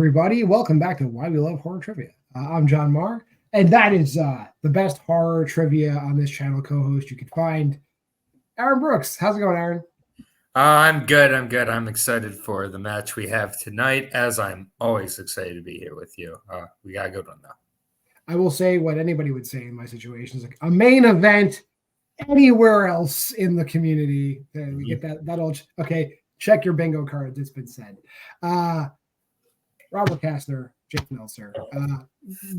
everybody. Welcome back to Why We Love Horror Trivia. I'm John Maher, and that is the best horror trivia on this channel co-host you can find, Aaron Brooks. How's it going, Aaron? I'm good. I'm excited for the match we have tonight, as I'm always excited to be here with you. We got a good one, though. I will say what anybody would say in my situation is like a main event anywhere else in the community. We get that all. Okay, check your bingo cards. It's been said. Robert Castner, Jake Meltzer,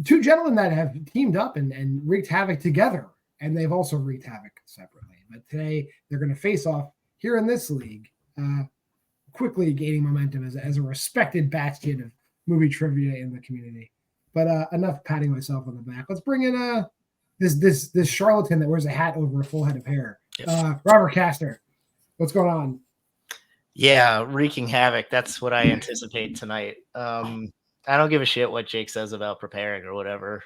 two gentlemen that have teamed up and wreaked havoc together, and they've also wreaked havoc separately. But today they're going to face off here in this league, quickly gaining momentum as a respected bastion of movie trivia in the community. But enough patting myself on the back. Let's bring in this charlatan that wears a hat over a full head of hair. Robert Castner, what's going on? Yeah, wreaking havoc. That's what I anticipate tonight. I don't give a shit what Jake says about preparing or whatever.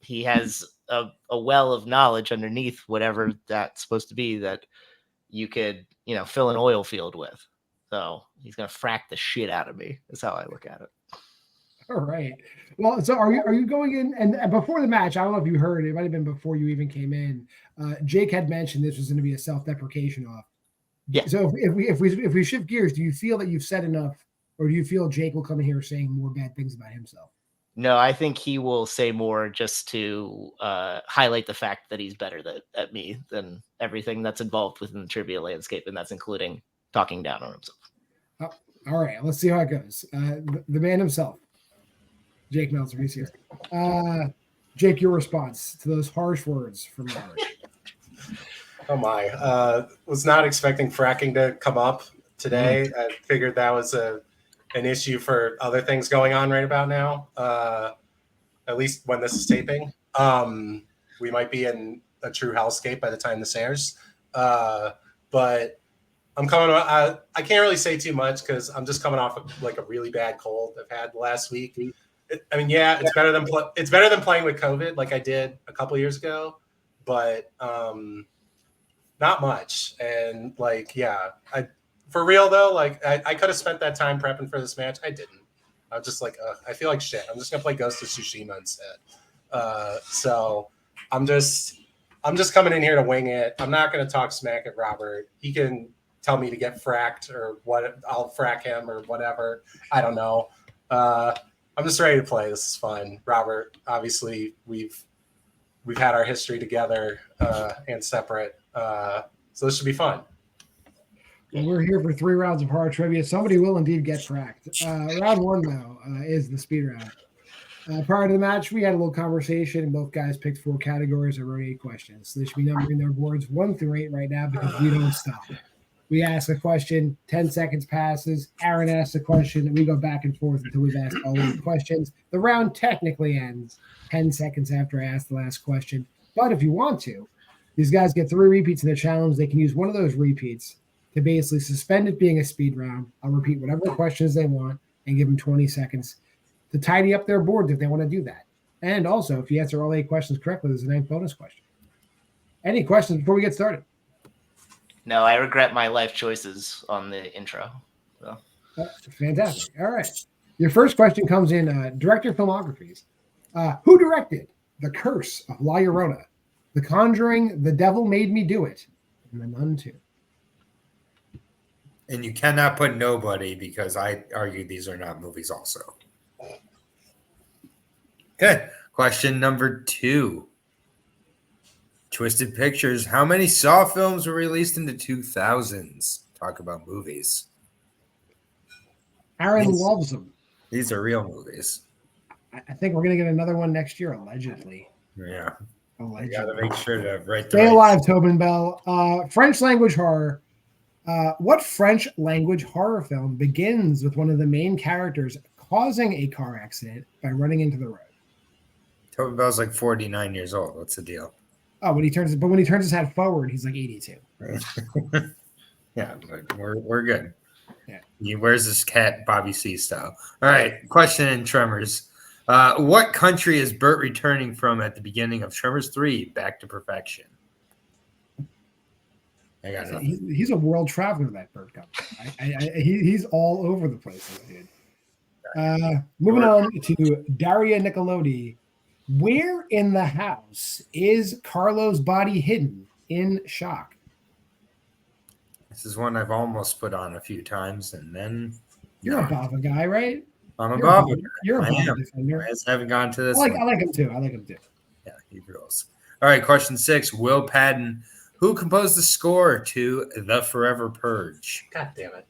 He has a well of knowledge underneath whatever that's supposed to be that you could, fill an oil field with. So he's going to frack the shit out of me. That's how I look at it. All right. Well, so are you going in? And before the match, I don't know if you heard, it might have been before you even came in. Jake had mentioned this was going to be a self-deprecation off. Yeah. So if we shift gears, do you feel that you've said enough, or do you feel Jake will come in here saying more bad things about himself? No, I think he will say more just to highlight the fact that he's better at me than everything that's involved within the trivia landscape, and that's including talking down on himself. Oh, all right, let's see how it goes. The man himself, Jake Meltzer, he's here. Jake, your response to those harsh words from Robert. Oh my! Was not expecting fracking to come up today. I figured that was an issue for other things going on right about now. At least when this is taping, we might be in a true hellscape by the time this airs. But I'm coming. I can't really say too much because I'm just coming off of like a really bad cold I've had last week. It's better than playing with COVID like I did a couple years ago, but not much. And for real though, I could have spent that time prepping for this match. I didn't. I was just like, I feel like shit. I'm just gonna play Ghost of Tsushima instead. So I'm just coming in here to wing it. I'm not gonna talk smack at Robert. He can tell me to get fracked or what. I'll frack him or whatever. I don't know. I'm just ready to play. This is fun. Robert, obviously we've had our history together and separate. So this should be fun. Well, we're here for 3 rounds of horror trivia. Somebody will indeed get fracked. Round 1, though, is the speed round. Prior to the match, we had a little conversation, and both guys picked 4 categories. I wrote 8 questions. So they should be numbering their boards 1 through 8 right now because we don't stop. We ask a question, 10 seconds passes. Aaron asks a question, and we go back and forth until we've asked all 8 questions. The round technically ends 10 seconds after I ask the last question. But if you want to, these guys get 3 repeats in the challenge. They can use one of those repeats to basically suspend it being a speed round. I'll repeat whatever questions they want and give them 20 seconds to tidy up their boards if they want to do that. And also, if you answer all 8 questions correctly, there's a 9th bonus question. Any questions before we get started? No, I regret my life choices on the intro. So. Fantastic. All right. Your first question comes in director filmographies. Who directed The Curse of La Llorona, The Conjuring, The Devil Made Me Do It, and The Nun 2? And you cannot put nobody because I argue these are not movies also. Good. Question number 2. Twisted Pictures. How many Saw films were released in the 2000s? Talk about movies. Aaron loves them. These are real movies. I think we're going to get another one next year, allegedly. Yeah. Allegedly. You got to make sure to write the Stay alive, Tobin Bell. French language horror. What French language horror film begins with one of the main characters causing a car accident by running into the road? Tobin Bell's like 49 years old. What's the deal? Oh, when he turns his head forward, he's like 82. Yeah, we're good. Yeah. Where's this cat Bobby C style? All right, question in Tremors. What country is Bert returning from at the beginning of Tremors 3, Back to Perfection? I got nothing. He's a world traveler, that Bert comes. He's all over the place, dude. Moving on to Daria Nicolodi. Where in the house is Carlo's body hidden in shock? This is one I've almost put on a few times, and then You're a Bava guy, right? I'm a You're Bava. You're a I Bava am. defender. I just haven't gone to this. I one. like him too. I like him too. Yeah, he rules. All right, question 6. Will Patton, who composed the score to The Forever Purge? God damn it.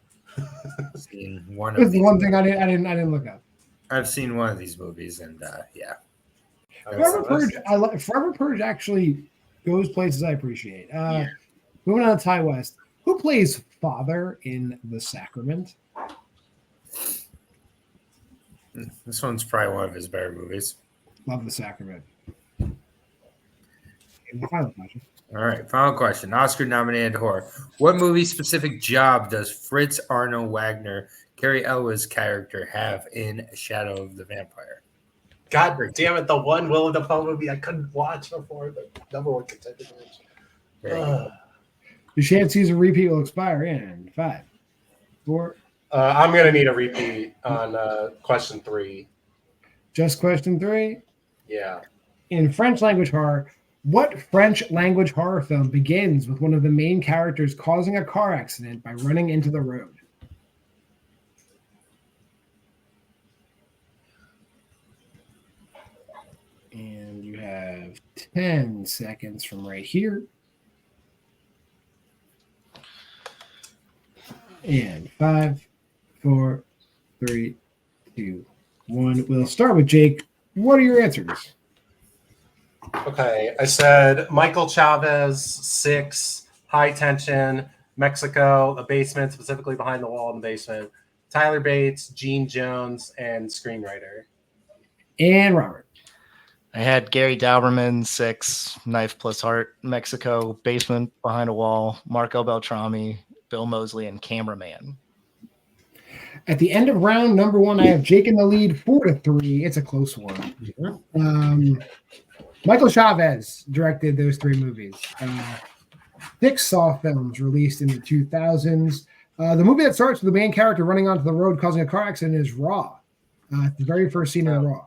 Seen one This of is the these. one thing I didn't look up. I've seen one of these movies, and yeah. Forever Purge. Forever Purge actually goes places I appreciate. Moving on to Ty West. Who plays Father in The Sacrament? This one's probably one of his better movies. Love The Sacrament. Final question. All right, final question. Oscar-nominated horror. What movie-specific job does Fritz Arno Wagner, Carrie Elwes' character, have in Shadow of the Vampire? God damn it, the one Willem Dafoe movie I couldn't watch before the number one contender. Your chance to use a repeat will expire in 5, 4. I'm going to need a repeat on question 3. Just question 3. Yeah. In French language horror, what French language horror film begins with one of the main characters causing a car accident by running into the road? And you have 10 seconds from right here. And 5, 4, 3, 2, 1. We'll start with Jake. What are your answers? Okay, I said Michael Chavez, 6, High Tension, Mexico, the basement, specifically behind the wall in the basement, Tyler Bates, Gene Jones, and screenwriter. And Robert. I had Gary Dauberman, 6, Knife Plus Heart, Mexico, Basement, Behind a Wall, Marco Beltrami, Bill Moseley, and Cameraman. At the end of round number 1, I have Jake in the lead, 4-3. It's a close one. Michael Chavez directed those 3 movies. 6 Saw films released in the 2000s. The movie that starts with the main character running onto the road causing a car accident is Raw. The very first scene in Raw.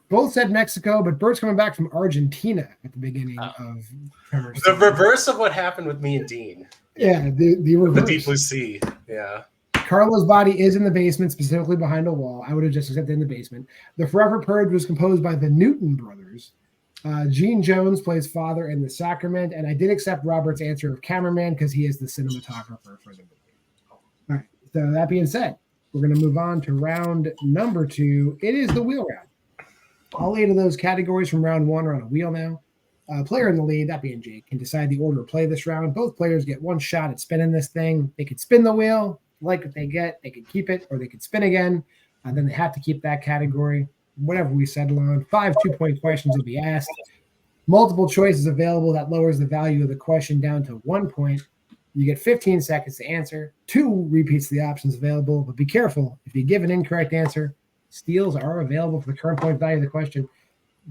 Both said Mexico, but Bert's coming back from Argentina at the beginning of Tremors. The reverse of what happened with me and Dean. Yeah, the reverse. The Deep Blue Sea. Yeah. Carlo's body is in the basement, specifically behind a wall. I would have just accepted in the basement. The Forever Purge was composed by the Newton brothers. Gene Jones plays Father in The Sacrament, and I did accept Robert's answer of cameraman because he is the cinematographer for the movie. All right. So that being said, we're going to move on to round number 2. It is the wheel round. All 8 of those categories from round 1 are on a wheel now. Player in the lead, that being Jake, can decide the order of play this round. Both players get one shot at spinning this thing. They could spin the wheel, like what they get, they could keep it, or they could spin again. And then they have to keep that category, whatever we settle on. 5 2-point questions will be asked. Multiple choices available. That lowers the value of the question down to 1 point. You get 15 seconds to answer. 2 repeats of the options available, but be careful. If you give an incorrect answer, steals are available for the current point value of the question.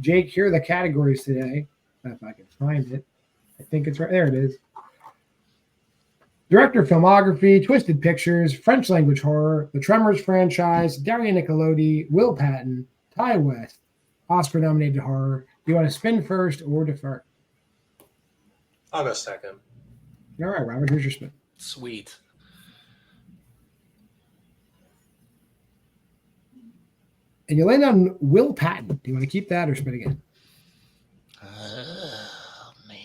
Jake, here are the categories today. If I can find it. I think it's right. There it is. Director filmography, Twisted Pictures, French language horror, the Tremors franchise, Daria Nicolodi, Will Patton, Ty West, Oscar-nominated horror. Do you want to spin first or defer? I'll go second. All right, Robert, here's your spin. Sweet. And you land on Will Patton. Do you want to keep that or spin again? Oh, man.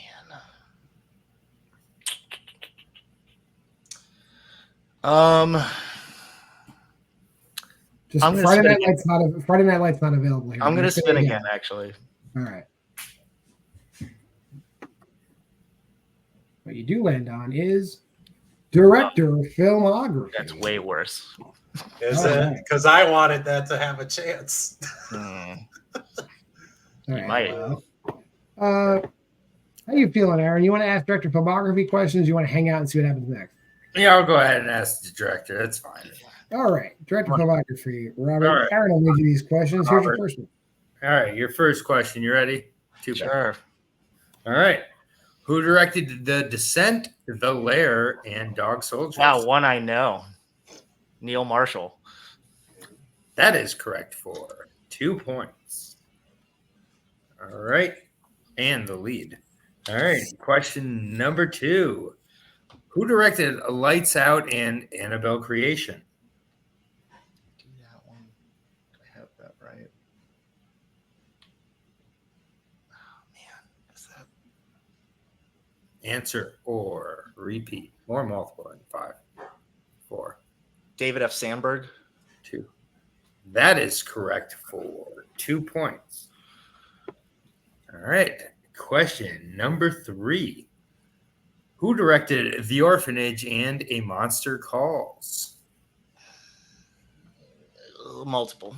Just I'm gonna Friday spin Night again. Lights Friday Night Lights not available here. I'm going to spin again, actually. All right. What you do land on is director filmography. That's way worse. Is All it? right. Because I wanted that to have a chance. All You right, might. well, how you feeling, Aaron? You want to ask director filmography questions? You want to hang out and see what happens next? Yeah, I'll go ahead and ask the director. That's fine. All right, director filmography. Robert, All right. Aaron will read you these questions. Here's your Robert. first one. All right, your first question. You ready? Sure. All right. Who directed The Descent, The Lair, and Dog Soldiers? Wow, one I know. Neil Marshall. That is correct for 2 points. All right. And the lead. All right. Question number 2. Who directed Lights Out and Annabelle Creation? Do that one. Do I have that right? Oh, man. Is that... Answer or repeat. Or multiple in 5, 4, David F. Sandberg. 2. That is correct for 2 points. All right. Question number 3. Who directed The Orphanage and A Monster Calls? Multiple.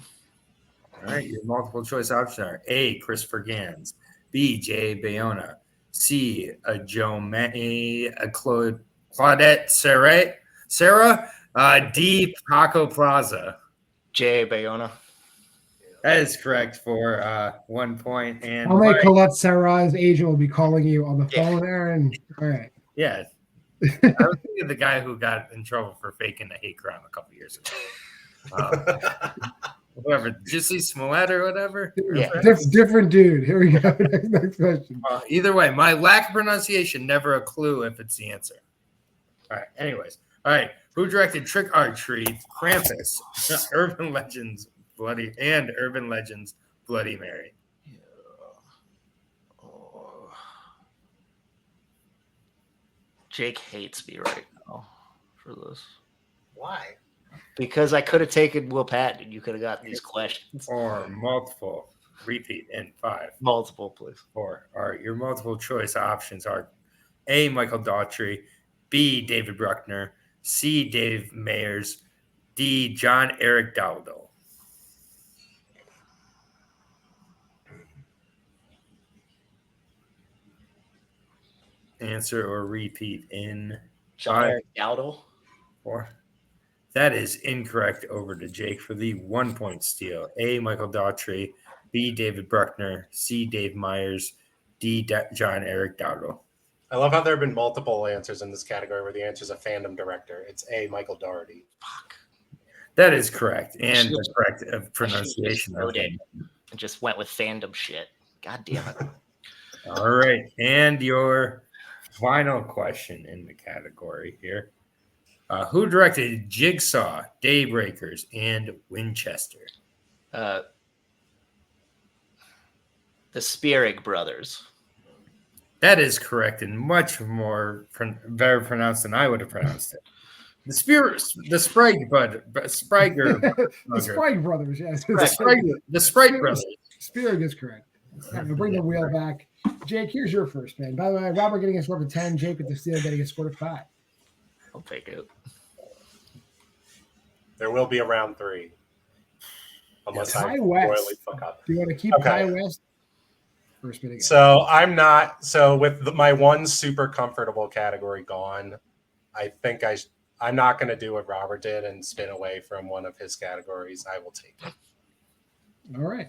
All right. Your multiple choice options are A, Christopher Gans, B, J. Bayona, C, Claudette Sarah, D, Paco Plaza. J. Bayona. That is correct for 1 point. And I'll make Colette Sarah's agent will be calling you on the Yeah. phone, Aaron. All right. yeah, I was thinking of the guy who got in trouble for faking a hate crime a couple years ago. Whatever. Did you see Smollett or whatever? Yeah. Different dude. Here we go. Next question. Either way, my lack of pronunciation, never a clue if it's the answer. All right. Anyways. All right. Who directed Trick or Treat, Krampus, Urban Legends, Bloody Mary? Yeah. Oh. Jake hates me right now for this. Why? Because I could have taken Will Patton and you could have gotten these questions. Or multiple. Repeat in 5, Multiple, please. 4. All right. Your multiple choice options are A, Michael Daughtry, B, David Bruckner, C, Dave Mayers, D, John Eric Dowdle. Answer or repeat in John 5, Eric Dowdle. 4. That is incorrect. Over to Jake for the 1 point steal. A, Michael Daughtry, B, David Bruckner, C, Dave Myers, D, John Eric Dowdle. I love how there have been multiple answers in this category where the answer is a fandom director. It's A, Michael Dougherty. Fuck. That is correct. And the correct pronunciation of it. I just went with fandom shit. God damn it. All right. And your final question in the category here. Who directed Jigsaw, Daybreakers, and Winchester? The Spierig brothers. That is correct and much more better pronounced than I would have pronounced it. The Sprite Brothers, yes. The Sprite Brothers. Spirit is correct. All right, we'll bring the wheel back. Jake, here's your first man. By the way, Robert getting a score of 10, Jake with the steal getting a score of 5. I'll take it. There will be a round 3. Unless I royally fuck up. Do you want to keep High West? First bit again. So I'm not. So with my one super comfortable category gone, I think I'm not going to do what Robert did and spin away from one of his categories. I will take it. All right.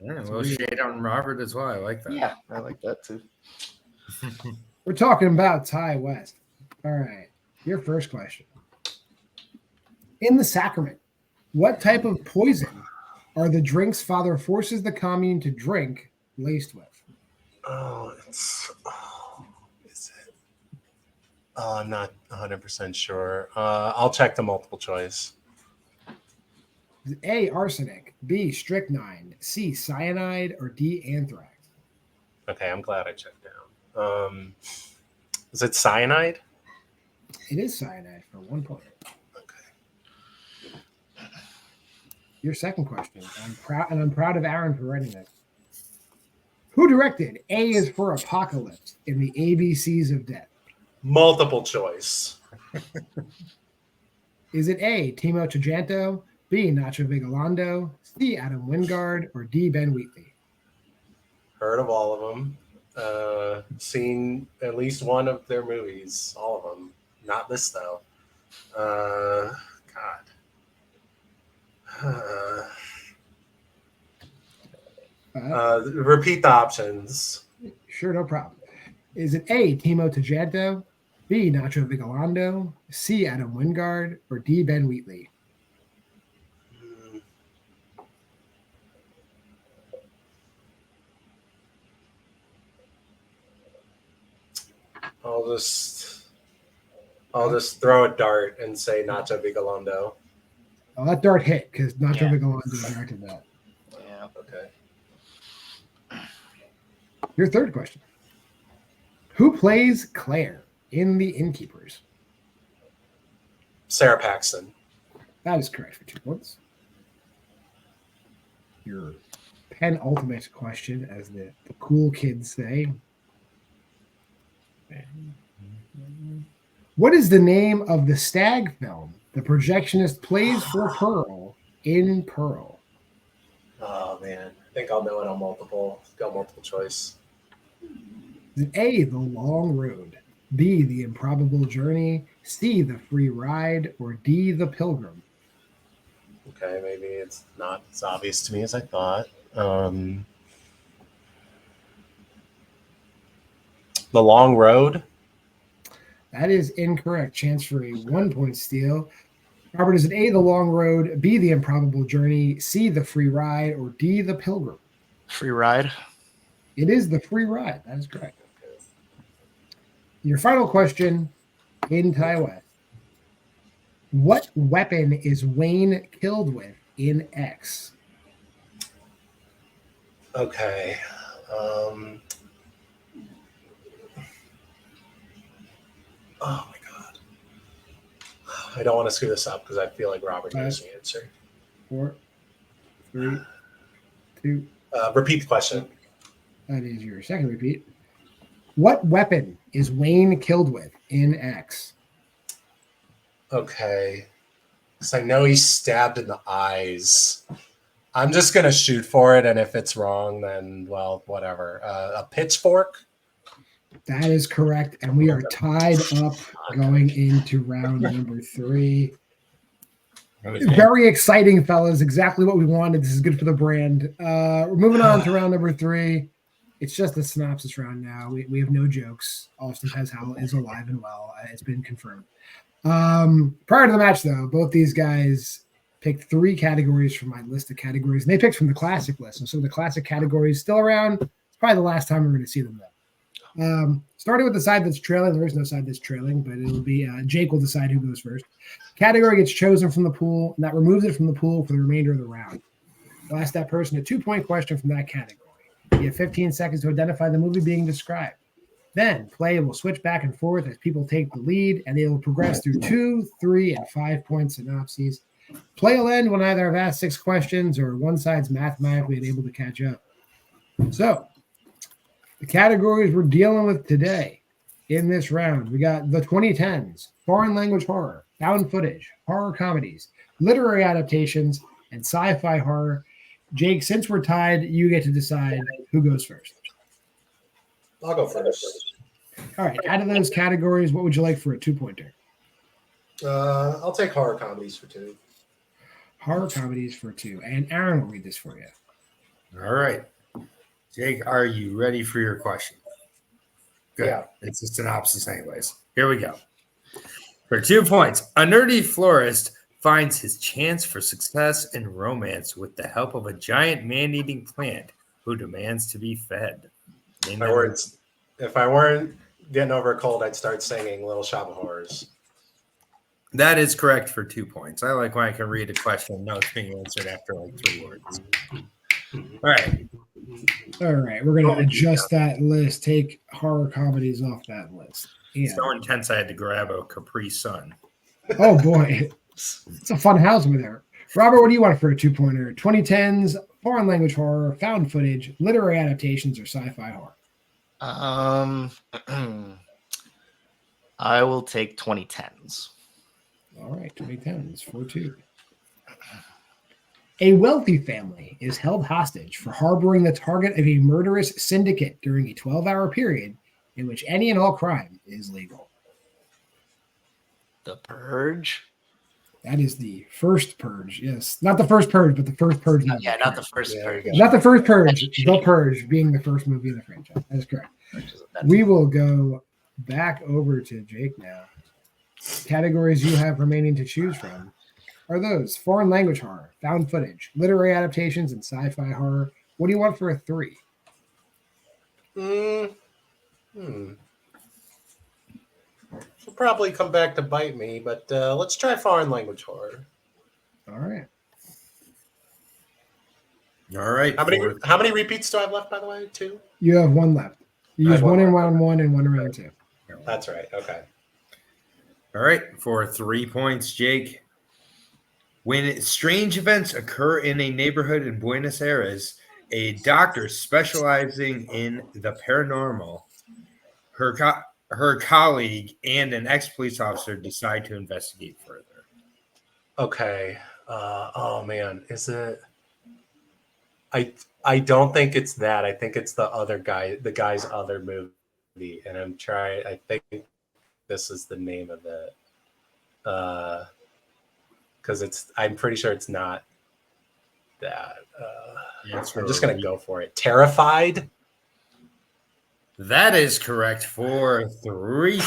Yeah, we'll shade on Robert as well. I like that. Yeah, I like that too. We're talking about Ty West. All right. Your first question. In the sacrament, what type of poison are the drinks Father forces the commune to drink laced with? Is it? I'm not 100% sure. I'll check the multiple choice. A, arsenic, B, strychnine, C, cyanide, or D, anthrax? Okay, I'm glad I checked down. Is it cyanide? It is cyanide for 1 point. Okay. Your second question. I'm proud of Aaron for writing this. Who directed A is for Apocalypse in the ABCs of Death? Multiple choice. Is it A, Timo Toljanto, B, Nacho Vigalondo, C, Adam Wingard, or D, Ben Wheatley? Heard of all of them. Seen at least one of their movies. All of them. Not this, though. Repeat the options. Sure, no problem. Is it A, Timo Toljanto, B, Nacho Vigalondo, C, Adam Wingard, or D, Ben Wheatley? I'll just throw a dart and say Nacho Vigalondo. Oh, that dart hit because Nacho Yeah. Vigalondo directed that. Yeah. Okay. Your third question. Who plays Claire in The Innkeepers? Sarah Paxton. That is correct for 2 points. Your penultimate question, as the cool kids say. What is the name of the stag film the projectionist plays for Pearl in Pearl? Oh man, I think I'll know it on multiple choice. Is it A, The Long Road, B, The Improbable Journey, C, The Free Ride, or D, The Pilgrim? Okay, maybe it's not as obvious to me as I thought. The Long Road. That is incorrect. Chance for a 1 point steal. Robert, is it A, The Long Road, B, The Improbable Journey, C, The Free Ride, or D, The Pilgrim? Free ride. It is The Free Ride. That is correct. Your final question in Ty West. What weapon is Wayne killed with in X? Okay. Oh my god. I don't want to screw this up because I feel like Robert knows the answer. 4, 3, 2. Repeat the question. That is your second repeat. What weapon is Wayne killed with in X? Okay. Because I know he's stabbed in the eyes. I'm just going to shoot for it, and if it's wrong, then, well, whatever. A pitchfork? That is correct, and we are tied up going into round number 3. Very exciting, fellas. Exactly what we wanted. This is good for the brand. We're moving on to round number 3. It's just a synopsis round now. We have no jokes. Austin Pezhal is alive and well. It's been confirmed. Prior to the match, though, both these guys picked 3 categories from my list of categories, and they picked from the classic list. And so the classic category is still around. It's probably the last time we're going to see them, though. Starting with the side that's trailing. There is no side that's trailing, but it'll be Jake will decide who goes first. Category gets chosen from the pool, and that removes it from the pool for the remainder of the round. We'll ask that person a 2-point question from that category. You have 15 seconds to identify the movie being described. Then play will switch back and forth as people take the lead, and they will progress through 2, 3, and 5-point synopses. Play will end when either I've asked 6 questions or one side's mathematically unable to catch up. So, the categories we're dealing with today in this round, we got the 2010s, foreign language horror, found footage, horror comedies, literary adaptations, and sci-fi horror. Jake, since we're tied, you get to decide who goes first. I'll go first. All right. Out of those categories, what would you like for a 2-pointer? I'll take horror comedies for 2. Horror comedies for 2. And Aaron will read this for you. All right. Jake, are you ready for your question? Good. Yeah. It's a synopsis anyways. Here we go. For 2 points, a nerdy florist finds his chance for success and romance with the help of a giant man-eating plant who demands to be fed. If I weren't getting over a cold, I'd start singing Little Shop of Horrors. That is correct for 2 points. I like when I can read a question and know it's being answered after like 3 words. All right. All right. We're going to adjust that list, take horror comedies off that list. Yeah. So intense I had to grab a Capri Sun. Oh, boy. It's a fun house over there. Robert, what do you want for a 2-pointer? 2010s, foreign language horror, found footage, literary adaptations, or sci-fi horror? I will take 2010s. All right, 2010s, 4-2. A wealthy family is held hostage for harboring the target of a murderous syndicate during a 12-hour period in which any and all crime is legal. The Purge? That is the first Purge. Yes. Not the first Purge, but the first Purge. Yeah, not the first Purge. Not the first Purge. The Purge being the first movie in the franchise. That is correct. We will go back over to Jake now. Categories you have remaining to choose from are those: foreign language horror, found footage, literary adaptations, and sci-fi horror. What do you want for a 3? Will probably come back to bite me, but let's try foreign language horror. All right. All right. How many repeats do I have left, by the way? 2? You have one left. You use one in round 1 and one in round 2. That's right. Okay. All right. For 3 points, Jake. When strange events occur in a neighborhood in Buenos Aires, a doctor specializing in the paranormal, her colleague, and an ex-police officer decide to investigate further. Okay. Oh man, is it? I don't think it's that. I think it's the other guy, the guy's other movie, and I'm trying. I think this is the name of it. Because it's. I'm pretty sure it's not that. I'm just gonna go for it. Terrified. That is correct for 3.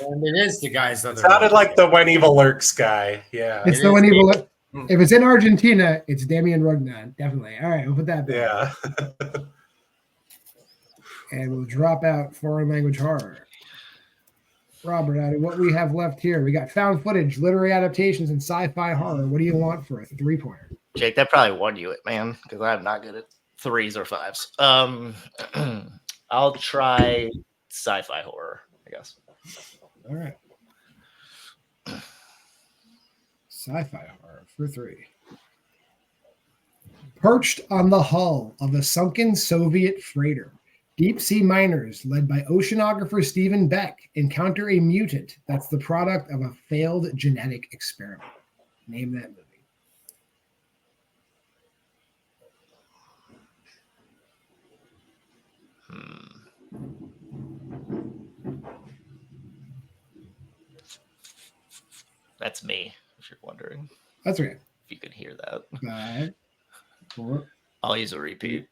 And it is the guy's other. Sounded like the When Evil Lurks guy. Yeah. It's the When Evil. If it's in Argentina, it's Damian Rugnan. Definitely. All right, we'll put that back. Yeah. And we'll drop out foreign language horror. Robert, out of what we have left here, we got found footage, literary adaptations, and sci-fi horror. What do you want for a 3-pointer? Jake, that probably won you it, man, because I'm not good at 3s or 5s. I'll try sci-fi horror, I guess. All right. Sci-fi horror for 3. Perched on the hull of a sunken Soviet freighter, deep-sea miners, led by oceanographer Stephen Beck, encounter a mutant that's the product of a failed genetic experiment. Name that movie. That's me, if you're wondering. That's okay. If you could hear that. 5, 4. I'll use a repeat.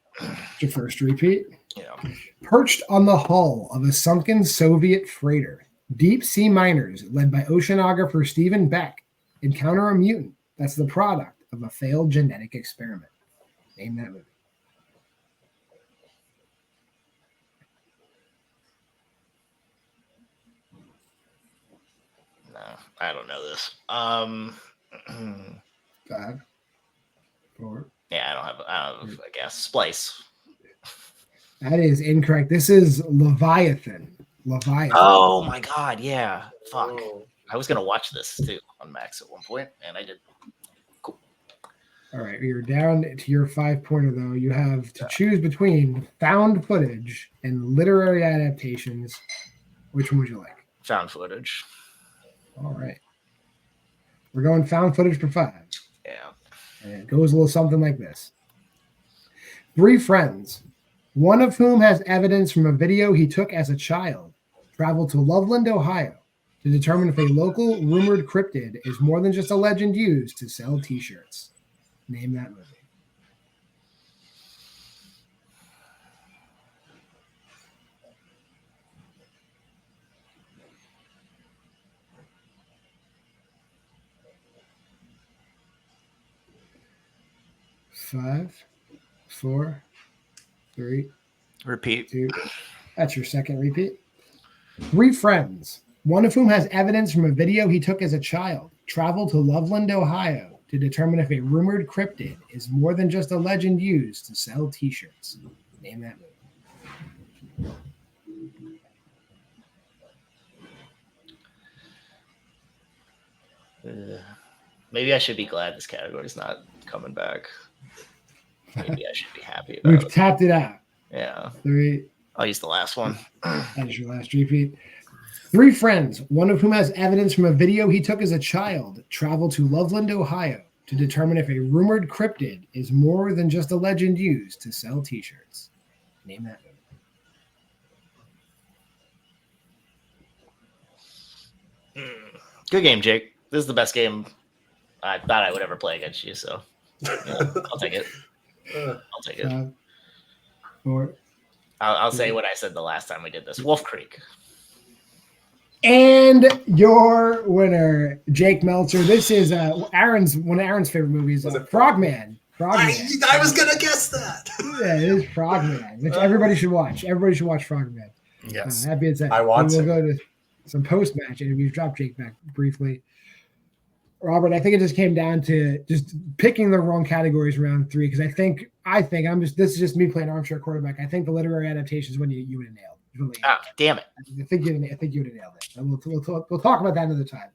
Your first repeat. Yeah. Perched on the hull of a sunken Soviet freighter, deep-sea miners, led by oceanographer Stephen Beck, encounter a mutant that's the product of a failed genetic experiment. Name that movie. No, I don't know this. 5, 4. Yeah, I don't have I guess. Splice. That is incorrect. This is Leviathan. Oh my god, yeah. Fuck. Oh. I was gonna watch this too on Max at one point, and I did. Cool. All right, you're down to your 5-pointer though. You have to choose between found footage and literary adaptations. Which one would you like? Found footage. All right. We're going found footage for 5. Yeah. And it goes a little something like this. 3 friends, one of whom has evidence from a video he took as a child, travel to Loveland, Ohio, to determine if a local rumored cryptid is more than just a legend used to sell T-shirts. Name that movie. Five, 4, 3, Repeat. 2. That's your second repeat. 3 friends, one of whom has evidence from a video he took as a child, travel to Loveland, Ohio, to determine if a rumored cryptid is more than just a legend used to sell T-shirts. Name that movie. Maybe I should be glad this category's not coming back. Maybe I should be happy about We've it. tapped it out. Yeah. 3. I'll use the last one. That is your last repeat. 3 friends, one of whom has evidence from a video he took as a child, travel to Loveland, Ohio, to determine if a rumored cryptid is more than just a legend used to sell T-shirts. Name that movie. Good game, Jake. This is the best game I thought I would ever play against you, so yeah, I'll take it. I'll take it. 5, 4. I'll say what I said the last time we did this. Wolf Creek. And your winner, Jake Meltzer. This is one of Aaron's favorite movies. Was it Frogman. I was gonna guess that. Yeah, it is Frogman, which everybody should watch. Everybody should watch Frogman. Yes. That being said, I want we'll to. go to some post-match interviews. Drop Jake back briefly. Robert, I think it just came down to just picking the wrong categories round 3 because I think this is just me playing armchair quarterback. I think the literary adaptation is when you would have nailed. Really damn it! I think you would have nailed it. And we'll talk about that another time.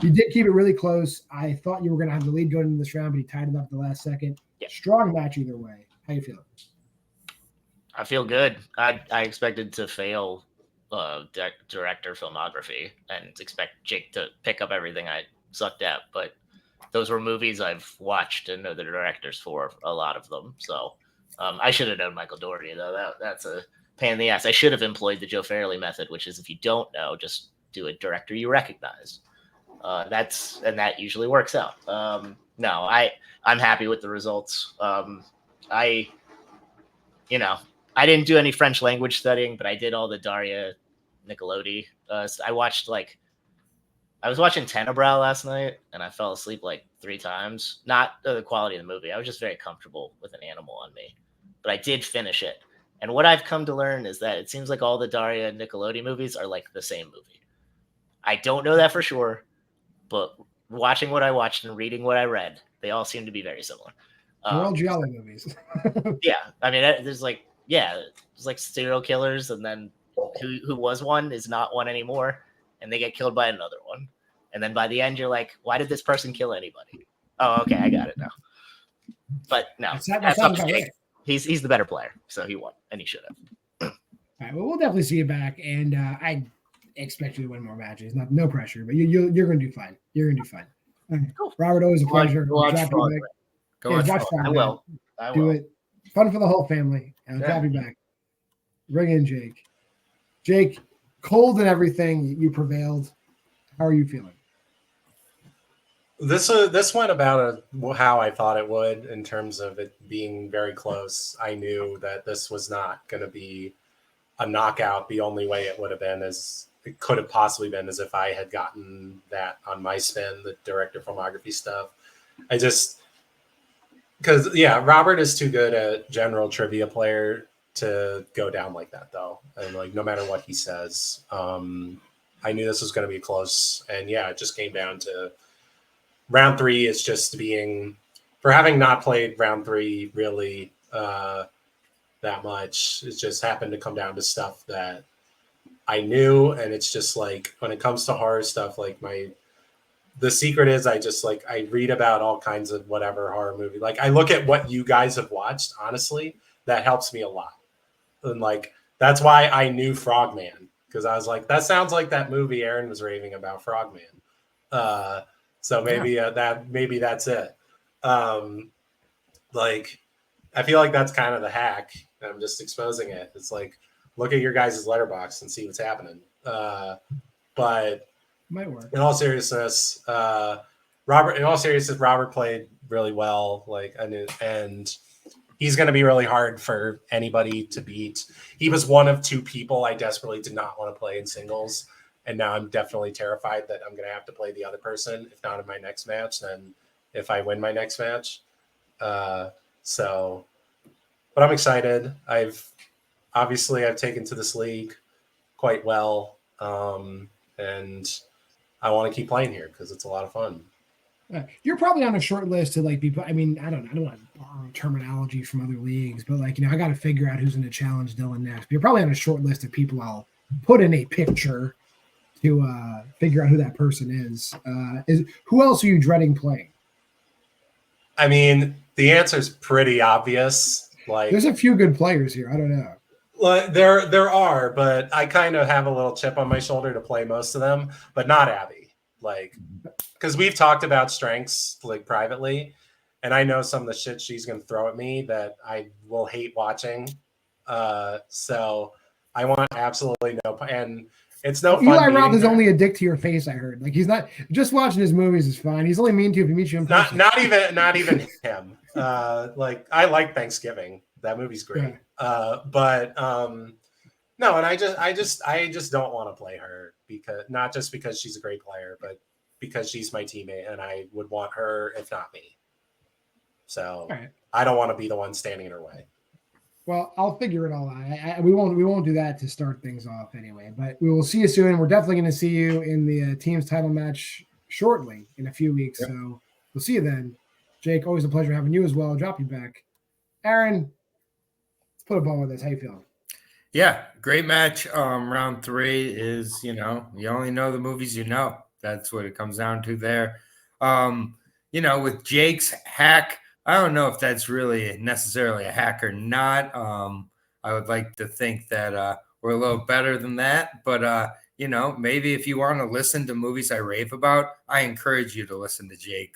You did keep it really close. I thought you were going to have the lead going into this round, but he tied it up at the last second. Yeah. Strong match either way. How you feeling? I feel good. I expected to fail director filmography and expect Jake to pick up everything I sucked at, but those were movies I've watched and know the directors for a lot of them. So I should have known Michael Dougherty, though. That's a pain in the ass. I should have employed the Joe Farrelly method, which is if you don't know, just do a director you recognize. That usually works out. No, I'm happy with the results. I didn't do any French language studying, but I did all the Daria Nicolodi. I was watching Tenebrow last night, and I fell asleep like 3 times. Not the quality of the movie. I was just very comfortable with an animal on me. But I did finish it. And what I've come to learn is that it seems like all the Daria Nicolodi movies are like the same movie. I don't know that for sure, but watching what I watched and reading what I read, they all seem to be very similar. They're all giallo movies. Yeah. I mean, there's like serial killers, and then who was one is not one anymore. And they get killed by another one. And then by the end, you're like, why did this person kill anybody? Oh, okay, I got it now. But no, that's up to Jake. Right. He's the better player, so he won, and he should have. All right, well, we'll definitely see you back, and I expect you to win more matches. No pressure, but you're going to do fine. You're going to do fine. Right. Cool. Robert, always a pleasure. Watch I will. Do it. Fun for the whole family. And I'll have you back. Bring in Jake. Jake, cold and everything, you prevailed. How are you feeling? This went about how I thought it would in terms of it being very close. I knew that this was not going to be a knockout. The only way it would have been it could have possibly been as if I had gotten that on my spin, the director filmography stuff. Robert is too good a general trivia player to go down like that, though. And like, no matter what he says, I knew this was going to be close. And yeah, it just came down to round 3. It's just for having not played round 3 really that much. It just happened to come down to stuff that I knew. And it's just like, when it comes to horror stuff, like the secret is I read about all kinds of whatever horror movie. Like, I look at what you guys have watched, honestly, that helps me a lot. And like, that's why I knew Frogman, because I was like, that sounds like that movie Aaron was raving about, Frogman. So maybe maybe that's it. Like, I feel like that's kind of the hack. I'm just exposing it. It's like, look at your guys' Letterboxd and see what's happening. But might work. In all seriousness, Robert played really well. Like, and he's going to be really hard for anybody to beat. He was one of 2 people I desperately did not want to play in singles. And now I'm definitely terrified that I'm going to have to play the other person. If not in my next match, then if I win my next match. But I'm excited. I've taken to this league quite well. And I want to keep playing here because it's a lot of fun. You're probably on a short list to like people. I mean, I don't want to borrow terminology from other leagues, but like, I got to figure out who's going to challenge Dylan next. But you're probably on a short list of people I'll put in a picture to figure out who that person is. Who else are you dreading playing? I mean, the answer is pretty obvious. Like, there's a few good players here. I don't know. Well, there are, but I kind of have a little chip on my shoulder to play most of them, but not Abby. Like, because we've talked about strengths like privately, and I know some of the shit she's going to throw at me that I will hate watching. So I want absolutely no, and it's no fun. Eli Roth is only a dick to your face. I heard. Like, he's not just watching his movies is fine. He's only mean to you if you meet you in person. Not even him. Like, I like Thanksgiving. That movie's great. Yeah. No, and I just don't want to play her, because not just because she's a great player, but because she's my teammate and I would want her, if not me. So right. I don't want to be the one standing in her way. Well, I'll figure it all out. We won't do that to start things off anyway. But we will see you soon. We're definitely going to see you in the team's title match shortly in a few weeks. Yep. So we'll see you then. Jake, always a pleasure having you as well. Drop you back. Aaron, let's put a ball with this. How you feeling? Yeah, great match. Round 3 is, you only know the movies you know. That's what it comes down to there. With Jake's hack, I don't know if that's really necessarily a hack or not. I would like to think that we're a little better than that. But, maybe if you want to listen to movies I rave about, I encourage you to listen to Jake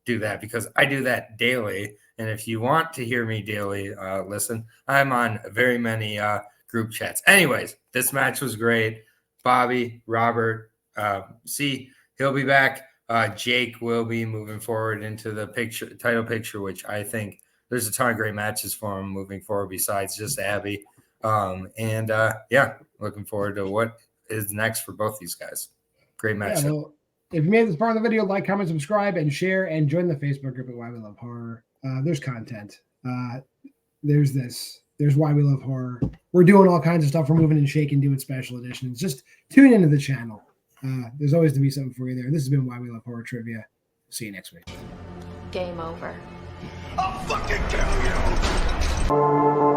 do that, because I do that daily. And if you want to hear me daily listen, I'm on very many group chats. Anyways, this match was great. Bobby, Robert, he'll be back. Jake will be moving forward into the title picture, which I think there's a ton of great matches for him moving forward besides just Abby. Looking forward to what is next for both these guys. Great match. Yeah, well, if you made this part of the video, like, comment, subscribe, and share, and join the Facebook group at Why We Love Horror. There's content. There's this. There's Why We Love Horror. We're doing all kinds of stuff. We're moving and shaking, doing special editions. Just tune into the channel. There's always to be something for you there. This has been Why We Love Horror Trivia. See you next week. Game over. I'll fucking kill you!